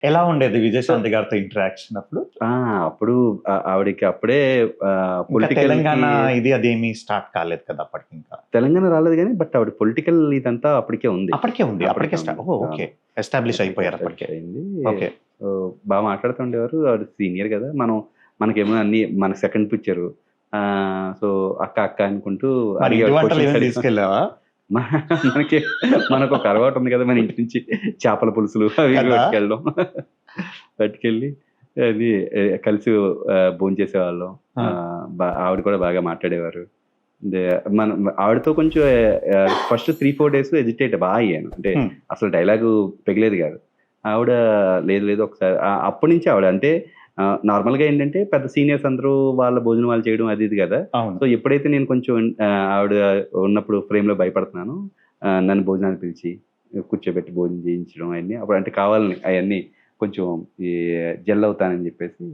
ఎలా ఉండేది సో విజయశాంతి గారితో ఇంటరాక్షన్ అప్పుడు? అప్పుడు ఆవిడకి అప్పుడే ఇంకా తెలంగాణ పొలిటికల్‌కి ఇది అదేమీ స్టార్ట్ కాలేదు కదా అప్పటికింకా. తెలంగాణ రాలేదు గానీ, బట్ ఆవిడ పొలిటికల్ ఇదంతా అప్పటికే ఉంది. అప్పటికే ఉంది. అప్పటికే ఉంది. ఓహ్! ఓకే. ఎస్టాబ్లిష్ అయిపోయారు ఎస్టాబ్లిష్ అప్పటికే. అయింది. ఓకే. మాట్లాడుతూ ఉండేవారు. ఆవిడ సీనియర్ గదా! మనకేమో అన్నీ మనకు సెకండ్ పిక్చరు. సో, అక్క, అక్క అనుకుంటూ మరి ఇంటి అడిగేవాడు. వంటలు క్వెషన్స్ ఏమైనా అడిగేవాడు. తీసుకెళ్ళావా? మ మనకి మనకొక అలవాటు ఉంది కదా! మన ఇంటి నుంచి చేపల పులుసులు అవి ఇవి కదా! పట్టుకెళ్ళడం. పట్టుకెళ్ళి అది కలిసి భోంచేసేవాళ్ళం. ఆ! ఆవిడ కూడా బాగా మాట్లాడేవారు. దే మనం ఆవిడతో కొంచెం ఫస్ట్ 3, 4 డేస్ హెజిటేట్ అయ్యాను. అంటే హ్మ్. అసలు డైలాగు పెగిలేది కాదు. ఆవిడ లేదు లేదు ఒకసారి అప్పటినుంచి ఆవిడ అంటే నార్మల్‌గా ఏంటంటే పెద్ద సీనియర్స్ అందరూ వాళ్ళ భోజనం వాళ్ళు చేయడం అది ఇది కదా! అవును. సో, ఎప్పుడైతే నేను కొంచెం ఆవిడ ఉన్నప్పుడు ఫ్రేమ్‌లో భయపడుతున్నానో నన్ను భోజనానికి పిలిచి కూర్చోబెట్టి భోజనం చేయించడం అయన్నీ అప్పుడు అంటే కావాలని అయన్నీ కొంచెం ఈ జెల్ అవుతానని చెప్పేసి